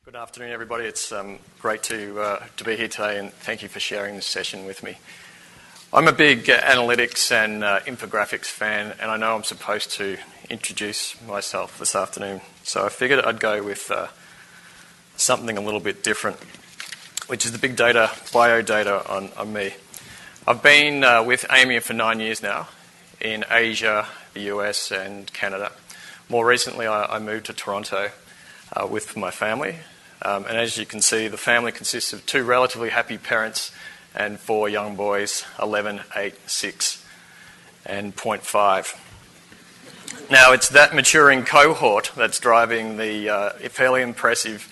Good afternoon, everybody. It's great to be here today, and thank you for sharing this session with me. I'm a big analytics and infographics fan, and I know I'm supposed to introduce myself this afternoon, so I figured I'd go with something a little bit different, which is the big data, bio data on me. I've been with Aimia for 9 years now in Asia, the US, and Canada. More recently, I moved to Toronto with my family. And as you can see, the family consists of 2 relatively happy parents and 4 young boys, 11, 8, 6, and 0.5. Now, it's that maturing cohort that's driving the fairly impressive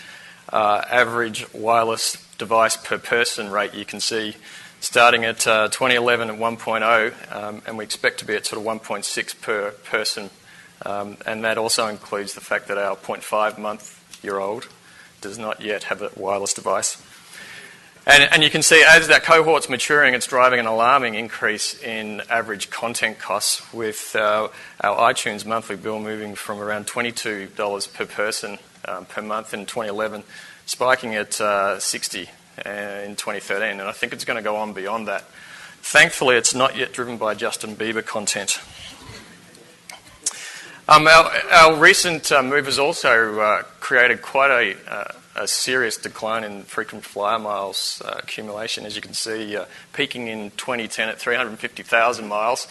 average wireless device per person rate you can see, starting at 2011 at 1.0, and we expect to be at sort of 1.6 per person. And that also includes the fact that our 0.5-month-year-old does not yet have a wireless device. And you can see as that cohort's maturing, it's driving an alarming increase in average content costs, with our iTunes monthly bill moving from around $22 per person per month in 2011, spiking at $60 in 2013, and I think it's going to go on beyond that. Thankfully, it's not yet driven by Justin Bieber content. Our recent move has also created quite a serious decline in frequent flyer miles accumulation, as you can see, peaking in 2010 at 350,000 miles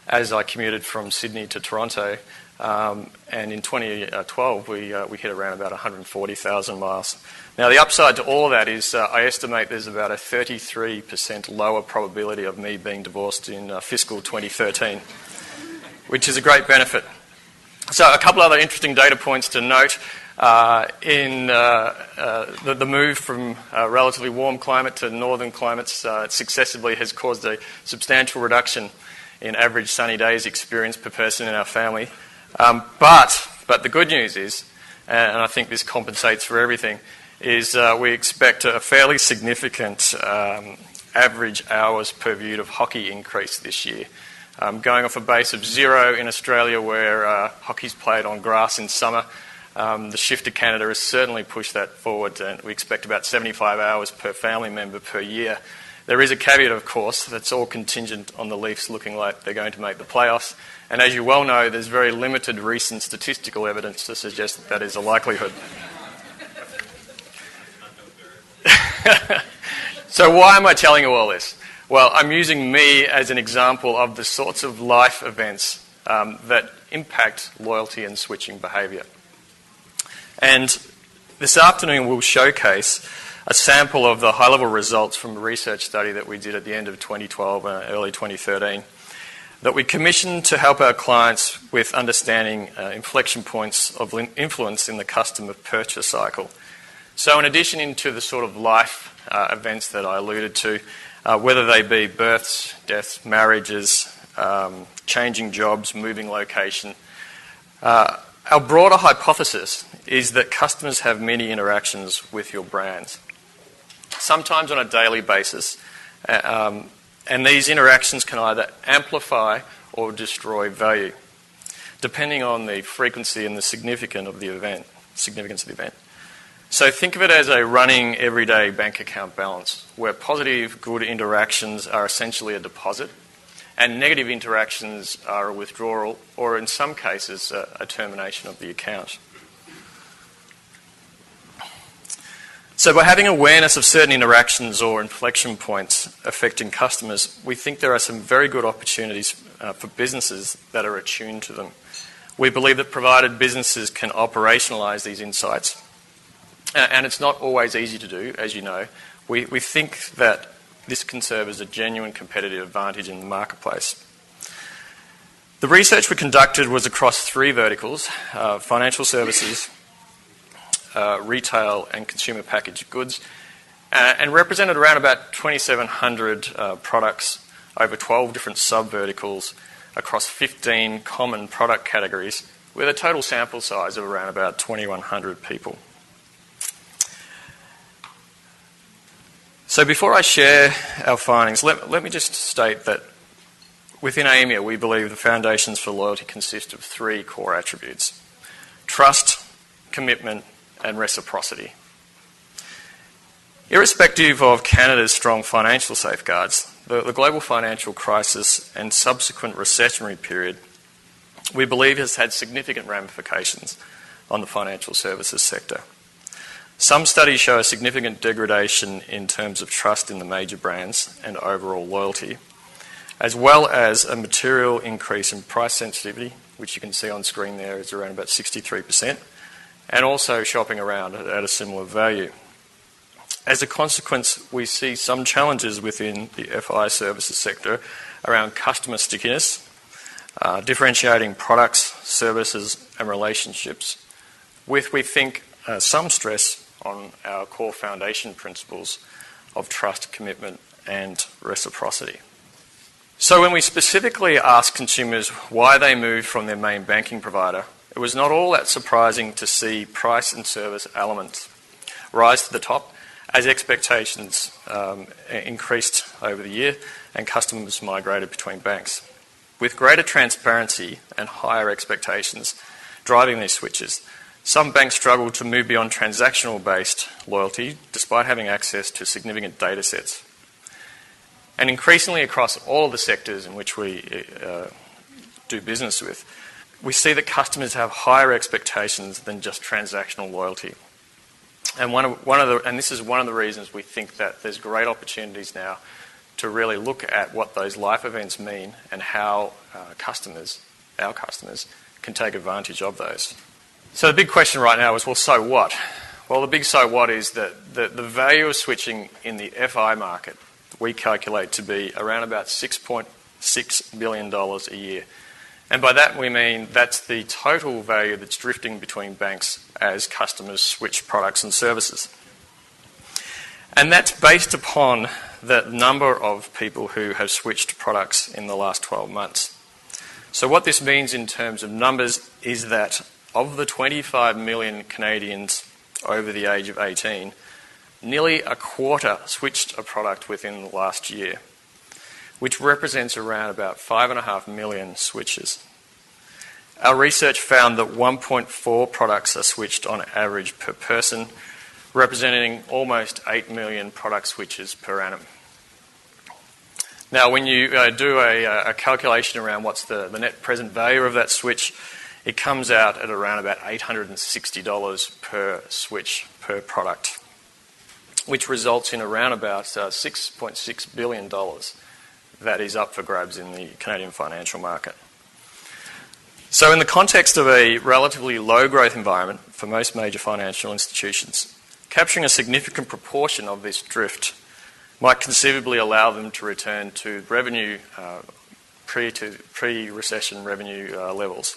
as I commuted from Sydney to Toronto. And in 2012, we hit around about 140,000 miles. Now, the upside to all of that is I estimate there's about a 33% lower probability of me being divorced in fiscal 2013, which is a great benefit. So a couple other interesting data points to note. In the move from a relatively warm climate to northern climates successively has caused a substantial reduction in average sunny days experienced per person in our family. But the good news is, and I think this compensates for everything, is we expect a fairly significant average hours per viewed of hockey increase this year. Going off a base of 0 in Australia, where hockey's played on grass in summer, the shift to Canada has certainly pushed that forward, and we expect about 75 hours per family member per year. There is a caveat, of course, that's all contingent on the Leafs looking like they're going to make the playoffs, and as you well know, there's very limited recent statistical evidence to suggest that that is a likelihood. So why am I telling you all this? Well, I'm using me as an example of the sorts of life events that impact loyalty and switching behaviour. And this afternoon we'll showcase a sample of the high-level results from a research study that we did at the end of 2012 and early 2013 that we commissioned to help our clients with understanding inflection points of influence in the customer purchase cycle. So in addition to the sort of life events that I alluded to, whether they be births, deaths, marriages, changing jobs, moving location, our broader hypothesis is that customers have many interactions with your brands, sometimes on a daily basis, and these interactions can either amplify or destroy value, depending on the frequency and the significance of the event. So think of it as a running everyday bank account balance, where positive, good interactions are essentially a deposit, and negative interactions are a withdrawal, or in some cases, a termination of the account. So by having awareness of certain interactions or inflection points affecting customers, we think there are some very good opportunities for businesses that are attuned to them. We believe that provided businesses can operationalise these insights, and it's not always easy to do, as you know, we think that this can serve as a genuine competitive advantage in the marketplace. The research we conducted was across 3 verticals: financial services, retail and consumer packaged goods, and represented around about 2,700 products over 12 different sub-verticals across 15 common product categories, with a total sample size of around about 2,100 people. So before I share our findings, let me just state that within Aimia, we believe the foundations for loyalty consist of 3 core attributes: trust, commitment, and reciprocity. Irrespective of Canada's strong financial safeguards, the global financial crisis and subsequent recessionary period, we believe, has had significant ramifications on the financial services sector. Some studies show a significant degradation in terms of trust in the major brands and overall loyalty, as well as a material increase in price sensitivity, which you can see on screen there is around about 63%, and also shopping around at a similar value. As a consequence, we see some challenges within the FI services sector around customer stickiness, differentiating products, services and relationships, with, we think, some stress on our core foundation principles of trust, commitment and reciprocity. So when we specifically asked consumers why they moved from their main banking provider, it was not all that surprising to see price and service elements rise to the top as expectations increased over the year and customers migrated between banks. With greater transparency and higher expectations driving these switches, some banks struggled to move beyond transactional-based loyalty despite having access to significant data sets. And increasingly across all of the sectors in which we do business with, we see that customers have higher expectations than just transactional loyalty. And this is one of the reasons we think that there's great opportunities now to really look at what those life events mean and how our customers, can take advantage of those. So the big question right now is, well, so what? Well, the big so what is that the value of switching in the FI market we calculate to be around about $6.6 billion a year. And by that we mean that's the total value that's drifting between banks as customers switch products and services. And that's based upon the number of people who have switched products in the last 12 months. So what this means in terms of numbers is that of the 25 million Canadians over the age of 18, nearly a quarter switched a product within the last year, which represents around about 5.5 million switches. Our research found that 1.4 products are switched on average per person, representing almost 8 million product switches per annum. Now, when you do a calculation around what's the net present value of that switch, it comes out at around about $860 per switch per product, which results in around about $6.6 billion that is up for grabs in the Canadian financial market. So in the context of a relatively low growth environment for most major financial institutions, capturing a significant proportion of this drift might conceivably allow them to return to revenue pre-recession revenue levels.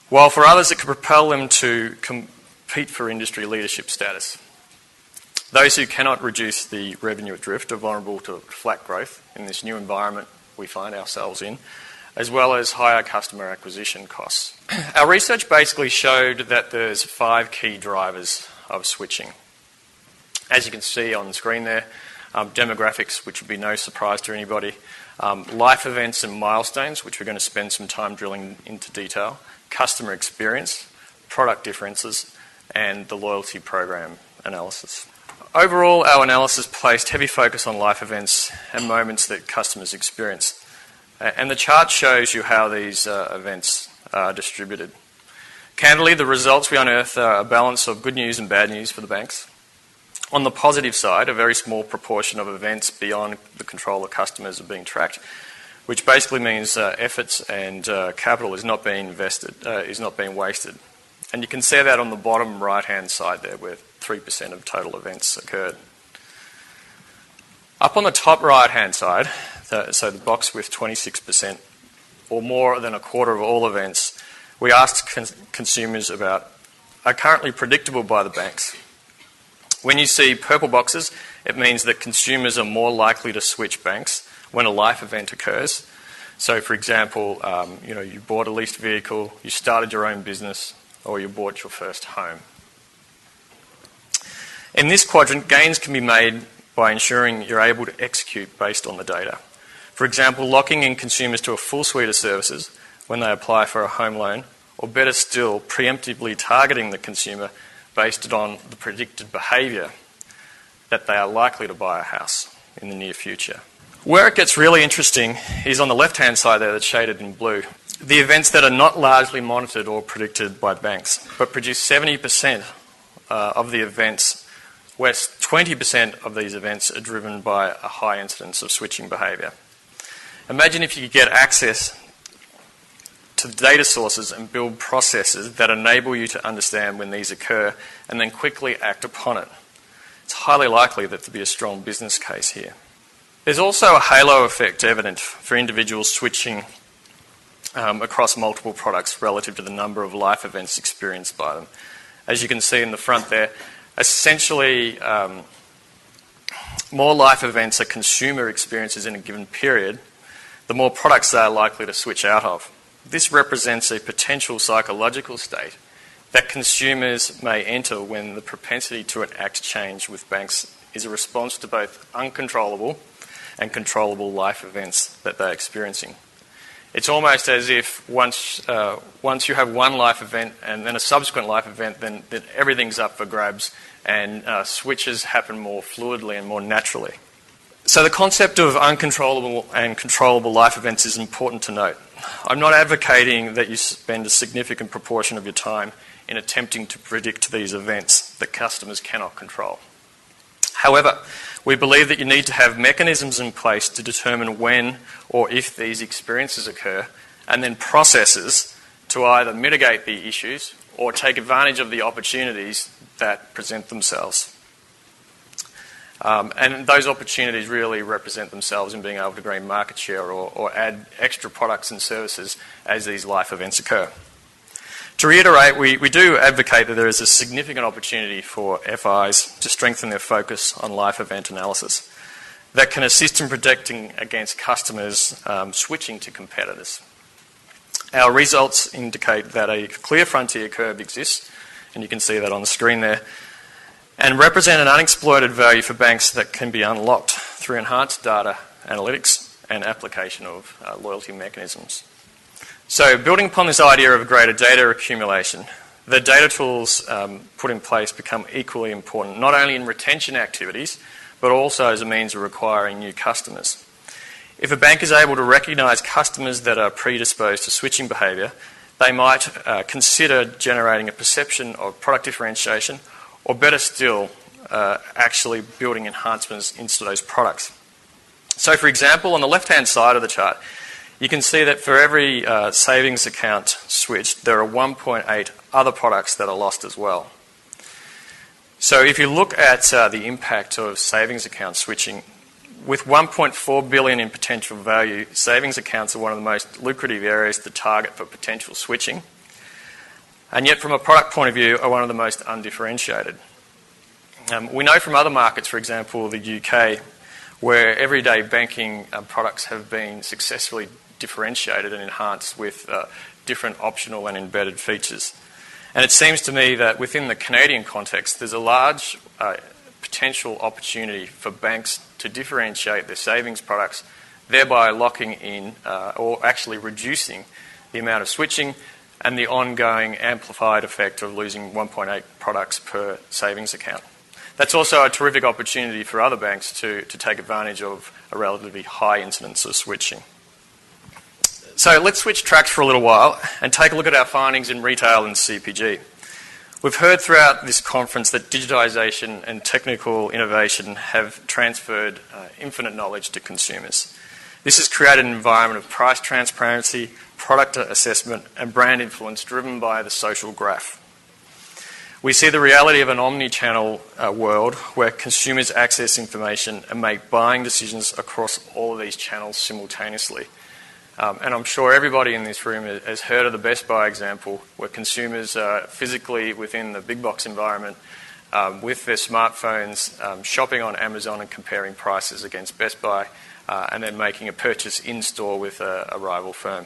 While for others it could propel them to compete for industry leadership status. Those who cannot reduce the revenue drift are vulnerable to flat growth in this new environment we find ourselves in, as well as higher customer acquisition costs. Our research basically showed that there's 5 key drivers of switching. As you can see on the screen there, demographics, which would be no surprise to anybody, life events and milestones, which we're going to spend some time drilling into detail, customer experience, product differences, and the loyalty program analysis. Overall, our analysis placed heavy focus on life events and moments that customers experience. And the chart shows you how these events are distributed. Candidly, the results we unearth are a balance of good news and bad news for the banks. On the positive side, a very small proportion of events beyond the control of customers are being tracked, which basically means efforts and capital is not being invested, is not being wasted. And you can see that on the bottom right-hand side there, where 3% of total events occurred. Up on the top right-hand side, so the box with 26%, or more than a quarter of all events, we asked consumers about are currently predictable by the banks. When you see purple boxes, it means that consumers are more likely to switch banks when a life event occurs. So, for example, you bought a leased vehicle, you started your own business, or you bought your first home. In this quadrant, gains can be made by ensuring you're able to execute based on the data. For example, locking in consumers to a full suite of services when they apply for a home loan, or better still, preemptively targeting the consumer based on the predicted behaviour that they are likely to buy a house in the near future. Where it gets really interesting is on the left-hand side there that's shaded in blue. The events that are not largely monitored or predicted by banks, but produce 70% of the events, where 20% of these events are driven by a high incidence of switching behaviour. Imagine if you could get access to the data sources and build processes that enable you to understand when these occur and then quickly act upon it. It's highly likely that there'll be a strong business case here. There's also a halo effect evident for individuals switching across multiple products relative to the number of life events experienced by them. As you can see in the front there, essentially more life events a consumer experiences in a given period, the more products they are likely to switch out of. This represents a potential psychological state that consumers may enter when the propensity to enact change with banks is a response to both uncontrollable and controllable life events that they're experiencing. It's almost as if once you have one life event and then a subsequent life event, then everything's up for grabs and switches happen more fluidly and more naturally. So the concept of uncontrollable and controllable life events is important to note. I'm not advocating that you spend a significant proportion of your time in attempting to predict these events that customers cannot control. However, we believe that you need to have mechanisms in place to determine when or if these experiences occur, and then processes to either mitigate the issues or take advantage of the opportunities that present themselves. And those opportunities really represent themselves in being able to gain market share or add extra products and services as these life events occur. To reiterate, we do advocate that there is a significant opportunity for FIs to strengthen their focus on life event analysis that can assist in protecting against customers switching to competitors. Our results indicate that a clear frontier curve exists, and you can see that on the screen there, and represent an unexploited value for banks that can be unlocked through enhanced data analytics and application of loyalty mechanisms. So building upon this idea of greater data accumulation, the data tools put in place become equally important, not only in retention activities, but also as a means of acquiring new customers. If a bank is able to recognise customers that are predisposed to switching behaviour, they might consider generating a perception of product differentiation, or better still, actually building enhancements into those products. So for example, on the left-hand side of the chart, you can see that for every savings account switched, there are 1.8 other products that are lost as well. So if you look at the impact of savings account switching, with 1.4 billion in potential value, savings accounts are one of the most lucrative areas to target for potential switching, and yet from a product point of view are one of the most undifferentiated. We know from other markets, for example the UK, where everyday banking products have been successfully differentiated and enhanced with different optional and embedded features. And it seems to me that within the Canadian context, there's a large potential opportunity for banks to differentiate their savings products, thereby locking in or actually reducing the amount of switching and the ongoing amplified effect of losing 1.8 products per savings account. That's also a terrific opportunity for other banks to take advantage of a relatively high incidence of switching. So let's switch tracks for a little while and take a look at our findings in retail and CPG. We've heard throughout this conference that digitisation and technical innovation have transferred infinite knowledge to consumers. This has created an environment of price transparency, product assessment and brand influence driven by the social graph. We see the reality of an omni-channel world where consumers access information and make buying decisions across all of these channels simultaneously. And I'm sure everybody in this room has heard of the Best Buy example, where consumers are physically within the big box environment with their smartphones, shopping on Amazon and comparing prices against Best Buy, and then making a purchase in-store with a rival firm.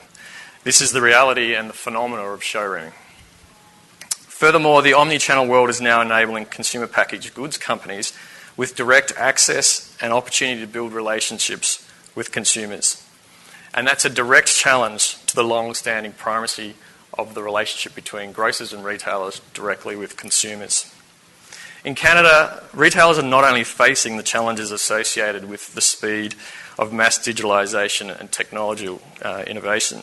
This is the reality and the phenomena of showrooming. Furthermore, the omni-channel world is now enabling consumer packaged goods companies with direct access and opportunity to build relationships with consumers. And that's a direct challenge to the long-standing primacy of the relationship between grocers and retailers directly with consumers. In Canada, retailers are not only facing the challenges associated with the speed of mass digitalisation and technological innovation,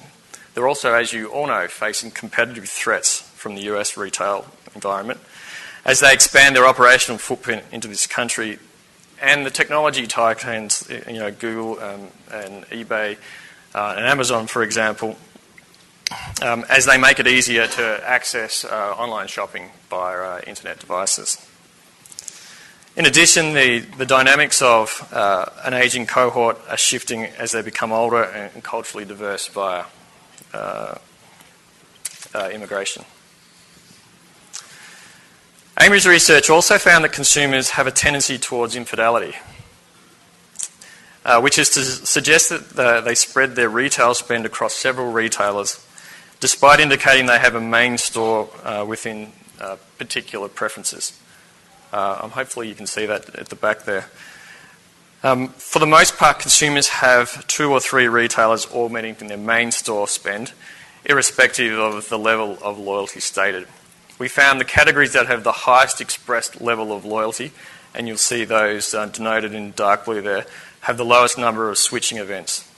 they're also, as you all know, facing competitive threats from the US retail environment as they expand their operational footprint into this country, and the technology titans, Google and eBay and Amazon, for example, as they make it easier to access online shopping via internet devices. In addition, the dynamics of an ageing cohort are shifting as they become older and culturally diverse via immigration. Aimia's research also found that consumers have a tendency towards infidelity, which is to suggest that they spread their retail spend across several retailers, despite indicating they have a main store within particular preferences. Hopefully you can see that at the back there. For the most part, consumers have 2 or 3 retailers all meeting their main store spend, irrespective of the level of loyalty stated. We found the categories that have the highest expressed level of loyalty, and you'll see those denoted in dark blue there, have the lowest number of switching events.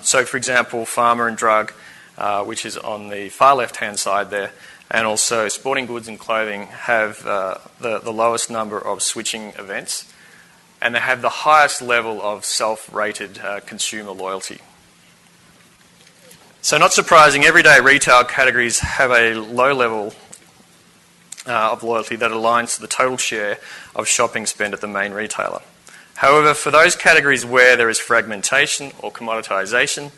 So, for example, pharma and drug, which is on the far left-hand side there, and also sporting goods and clothing have the lowest number of switching events, and they have the highest level of self-rated consumer loyalty. So not surprising, everyday retail categories have a low level of loyalty that aligns to the total share of shopping spend at the main retailer. However, for those categories where there is fragmentation or commoditisation,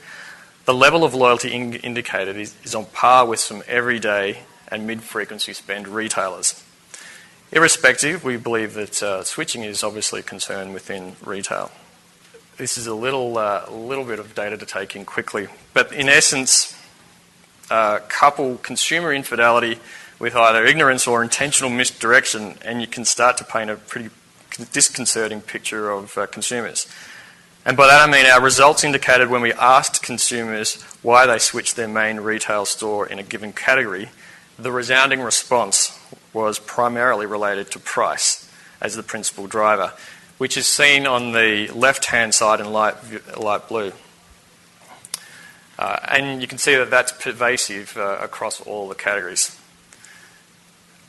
the level of loyalty indicated is on par with some everyday and mid-frequency spend retailers. Irrespective, we believe that switching is obviously a concern within retail. This is a little bit of data to take in quickly, but in essence, couple consumer infidelity with either ignorance or intentional misdirection, and you can start to paint a pretty disconcerting picture of consumers. And by that I mean our results indicated when we asked consumers why they switched their main retail store in a given category, the resounding response was primarily related to price as the principal driver, which is seen on the left-hand side in light blue. And you can see that that's pervasive across all the categories.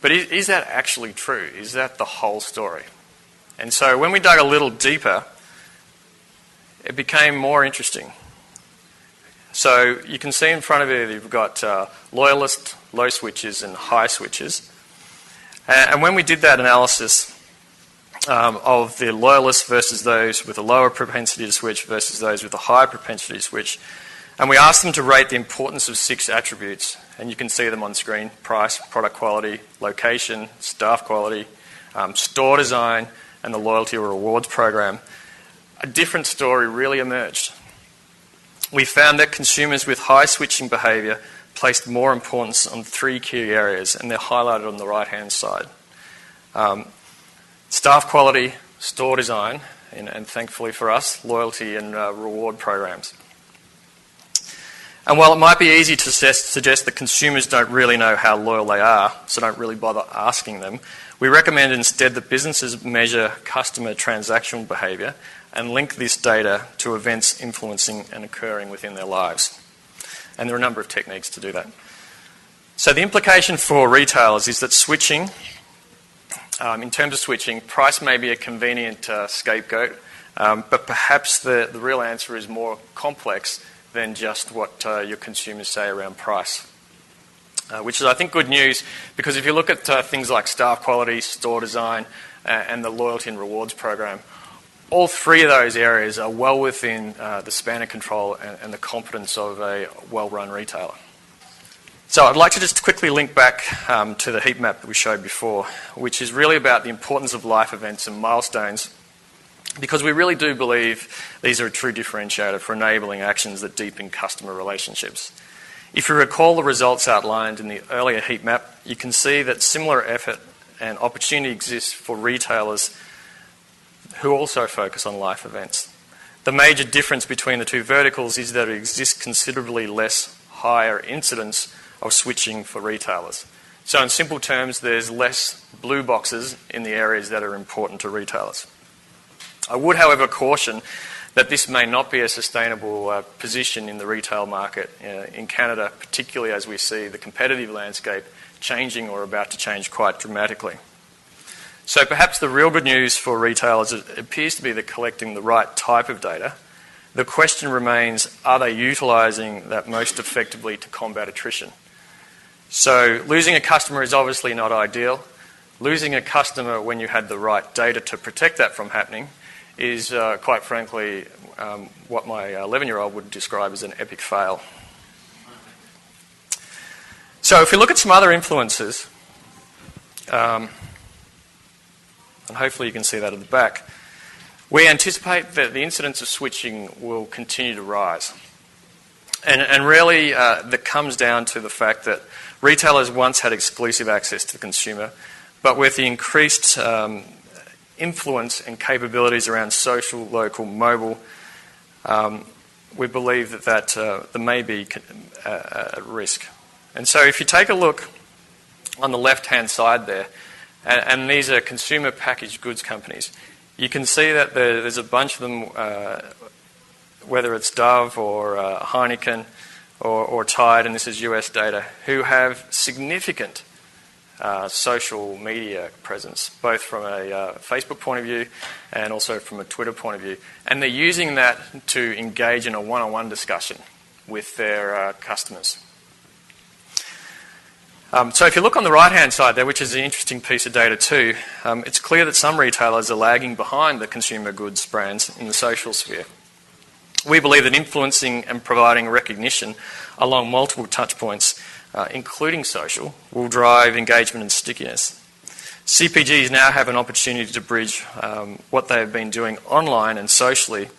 But is that actually true? Is that the whole story? And so when we dug a little deeper, it became more interesting. So you can see in front of you that you've got loyalist, low switches, and high switches. And when we did that analysis of the loyalists versus those with a lower propensity to switch versus those with a higher propensity to switch, and we asked them to rate the importance of 6 attributes, and you can see them on screen: price, product quality, location, staff quality, store design, and the loyalty or rewards program, a different story really emerged. We found that consumers with high switching behaviour placed more importance on 3 key areas, and they're highlighted on the right-hand side. Staff quality, store design, and thankfully for us, loyalty and reward programs. And while it might be easy to suggest that consumers don't really know how loyal they are, so don't really bother asking them, we recommend instead that businesses measure customer transactional behaviour and link this data to events influencing and occurring within their lives. And there are a number of techniques to do that. So the implication for retailers is that switching, in terms of switching, price may be a convenient scapegoat, but perhaps the real answer is more complex than just what your consumers say around price. Which is, I think, good news, because if you look at things like staff quality, store design, and the loyalty and rewards program, all 3 of those areas are well within the span of control and the competence of a well-run retailer. So I'd like to just quickly link back to the heat map that we showed before, which is really about the importance of life events and milestones, because we really do believe these are a true differentiator for enabling actions that deepen customer relationships. If you recall the results outlined in the earlier heat map, you can see that similar effort and opportunity exists for retailers who also focus on life events. The major difference between the 2 verticals is that it exists considerably less higher incidence of switching for retailers. So in simple terms, there's less blue boxes in the areas that are important to retailers. I would, however, caution that this may not be a sustainable position in the retail market in Canada, particularly as we see the competitive landscape changing or about to change quite dramatically. So perhaps the real good news for retailers appears to be that collecting the right type of data. The question remains, are they utilising that most effectively to combat attrition? So losing a customer is obviously not ideal. Losing a customer when you had the right data to protect that from happening is, quite frankly, what my 11-year-old would describe as an epic fail. So if we look at some other influences, and hopefully you can see that at the back, we anticipate that the incidence of switching will continue to rise. And really, that comes down to the fact that retailers once had exclusive access to the consumer, but with the increased influence and capabilities around social, local, mobile, we believe that there may be a risk. And so if you take a look on the left-hand side there, and these are consumer packaged goods companies, you can see that there's a bunch of them, whether it's Dove or Heineken or Tide, and this is US data, who have significant social media presence, both from a Facebook point of view and also from a Twitter point of view. And they're using that to engage in a one-on-one discussion with their customers. So if you look on the right-hand side there, which is an interesting piece of data too, it's clear that some retailers are lagging behind the consumer goods brands in the social sphere. We believe that influencing and providing recognition along multiple touch points, including social, will drive engagement and stickiness. CPGs now have an opportunity to bridge what they have been doing online and socially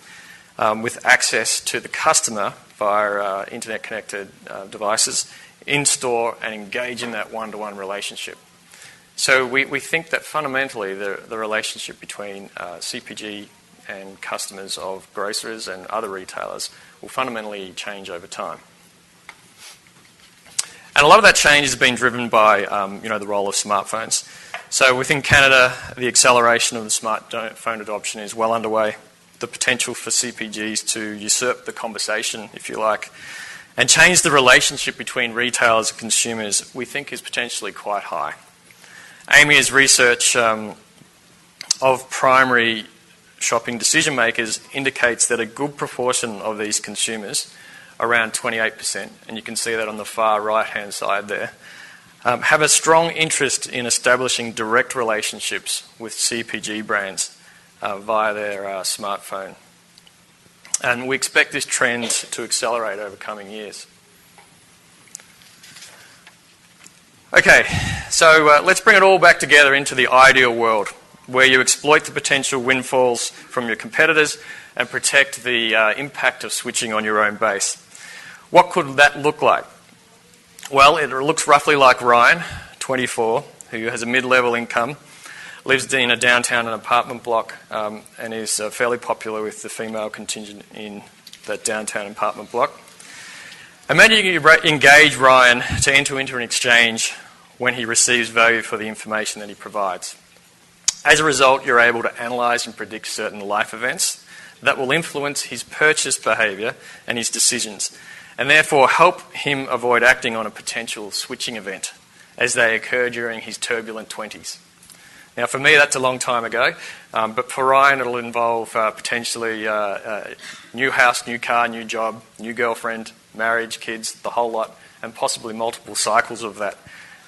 with access to the customer via internet-connected devices in-store and engage in that one-to-one relationship. So we think that fundamentally the relationship between CPG and customers of grocers and other retailers will fundamentally change over time. And a lot of that change has been driven by the role of smartphones. So within Canada, the acceleration of the smartphone adoption is well underway. The potential for CPGs to usurp the conversation, if you like, and change the relationship between retailers and consumers, we think is potentially quite high. Aimia's research of primary shopping decision makers indicates that a good proportion of these consumers, around 28%, and you can see that on the far right-hand side there, have a strong interest in establishing direct relationships with CPG brands via their smartphone. And we expect this trend to accelerate over coming years. Okay, so let's bring it all back together into the ideal world, where you exploit the potential windfalls from your competitors and protect the impact of switching on your own base. What could that look like? Well, it looks roughly like Ryan, 24, who has a mid-level income, lives in a downtown apartment block, and is fairly popular with the female contingent in that downtown apartment block. Imagine you engage Ryan to enter into an exchange when he receives value for the information that he provides. As a result, you're able to analyse and predict certain life events that will influence his purchase behaviour and his decisions, and therefore help him avoid acting on a potential switching event as they occur during his turbulent 20s. Now, for me, that's a long time ago, but for Ryan, it'll involve potentially new house, new car, new job, new girlfriend, marriage, kids, the whole lot, and possibly multiple cycles of that.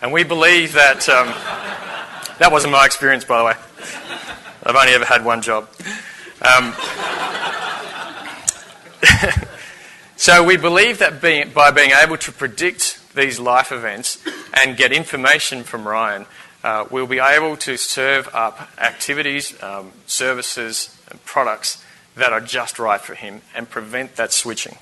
And we believe that... that wasn't my experience, by the way. I've only ever had one job. So we believe that by being able to predict these life events and get information from Ryan, we'll be able to serve up activities, services, and products that are just right for him and prevent that switching.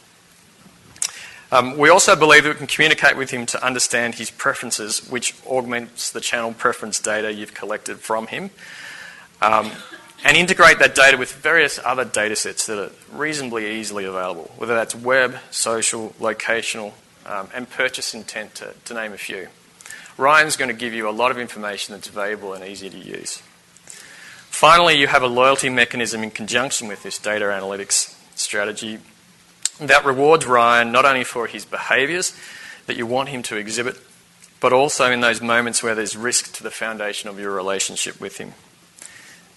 We also believe that we can communicate with him to understand his preferences, which augments the channel preference data you've collected from him, and integrate that data with various other data sets that are reasonably easily available, whether that's web, social, locational, and purchase intent, to name a few. Ryan's going to give you a lot of information that's valuable and easy to use. Finally, you have a loyalty mechanism in conjunction with this data analytics strategy that rewards Ryan not only for his behaviours that you want him to exhibit, but also in those moments where there's risk to the foundation of your relationship with him.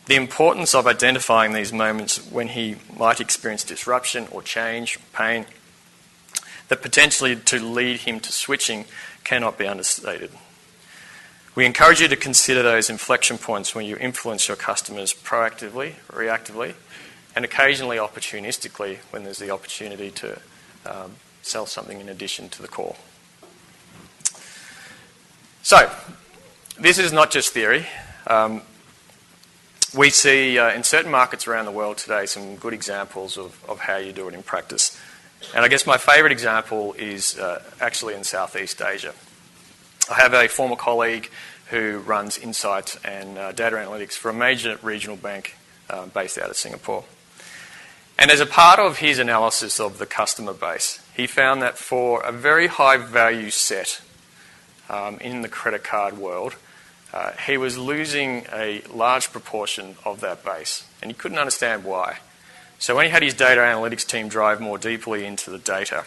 The importance of identifying these moments when he might experience disruption or change, or pain, that potentially to lead him to switching cannot be understated. We encourage you to consider those inflection points when you influence your customers proactively, reactively, and occasionally opportunistically when there's the opportunity to sell something in addition to the core. So, this is not just theory. We see in certain markets around the world today some good examples of how you do it in practice. And I guess my favourite example is actually in Southeast Asia. I have a former colleague who runs insights and data analytics for a major regional bank based out of Singapore. And as a part of his analysis of the customer base, he found that for a very high value set in the credit card world, he was losing a large proportion of that base, and he couldn't understand why. So when he had his data analytics team drive more deeply into the data,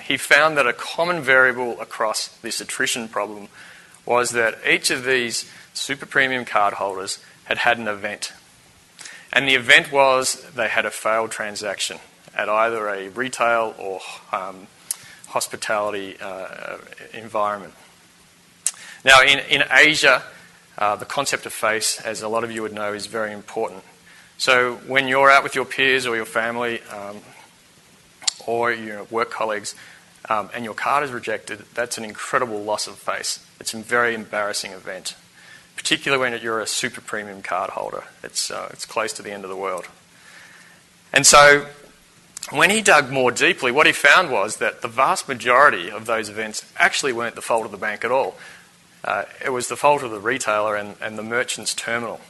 he found that a common variable across this attrition problem was that each of these super premium card holders had had an event. And the event was they had a failed transaction at either a retail or hospitality environment. Now, in Asia, the concept of face, as a lot of you would know, is very important. So when you're out with your peers or your family or your work colleagues and your card is rejected, that's an incredible loss of face. It's a very embarrassing event, particularly when you're a super premium card holder. It's close to the end of the world. And so when he dug more deeply, what he found was that the vast majority of those events actually weren't the fault of the bank at all. It was the fault of the retailer and the merchant's terminal.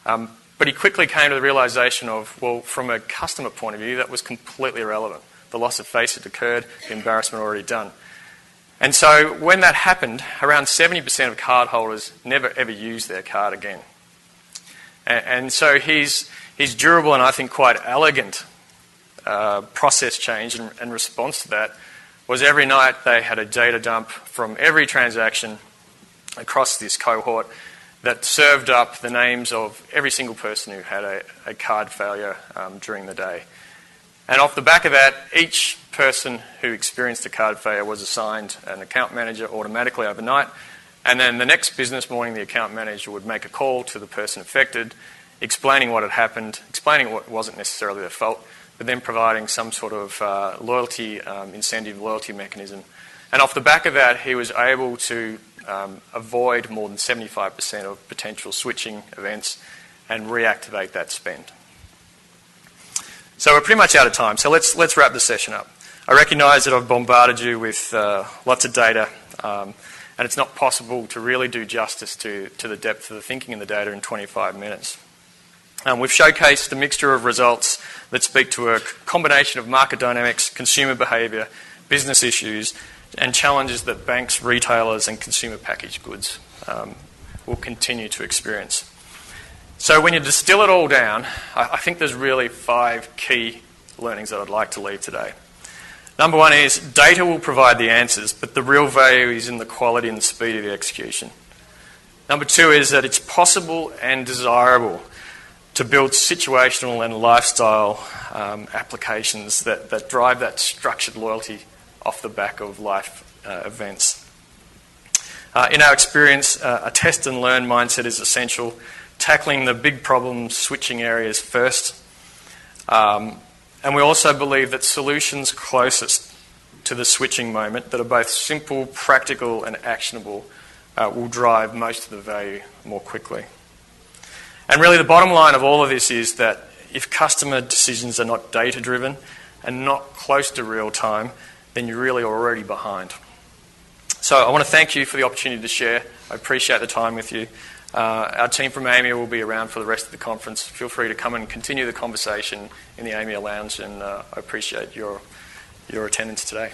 But he quickly came to the realisation of, well, from a customer point of view, that was completely irrelevant. The loss of face had occurred, the embarrassment already done. And so when that happened, around 70% of card holders never ever used their card again. And so his durable and I think quite elegant process change and response to that was every night they had a data dump from every transaction across this cohort that served up the names of every single person who had a card failure during the day. And off the back of that, each person who experienced a card failure was assigned an account manager automatically overnight, and then the next business morning the account manager would make a call to the person affected, explaining what had happened, explaining what wasn't necessarily their fault, but then providing some sort of loyalty mechanism. And off the back of that, he was able to avoid more than 75% of potential switching events and reactivate that spend. So we're pretty much out of time, so let's wrap the session up. I recognise that I've bombarded you with lots of data, and it's not possible to really do justice to the depth of the thinking in the data in 25 minutes. We've showcased a mixture of results that speak to a combination of market dynamics, consumer behaviour, business issues, and challenges that banks, retailers and consumer packaged goods will continue to experience. So when you distill it all down, I think there's really 5 key learnings that I'd like to leave today. Number 1 is data will provide the answers, but the real value is in the quality and the speed of the execution. Number 2 is that it's possible and desirable to build situational and lifestyle applications that drive that structured loyalty off the back of life events. In our experience, a test and learn mindset is essential, tackling the big problem switching areas first. And we also believe that solutions closest to the switching moment that are both simple, practical and actionable will drive most of the value more quickly. And really the bottom line of all of this is that if customer decisions are not data-driven and not close to real time, then you're really already behind. So I want to thank you for the opportunity to share. I appreciate the time with you. Our team from Aimia will be around for the rest of the conference. Feel free to come and continue the conversation in the Aimia lounge, and I appreciate your attendance today.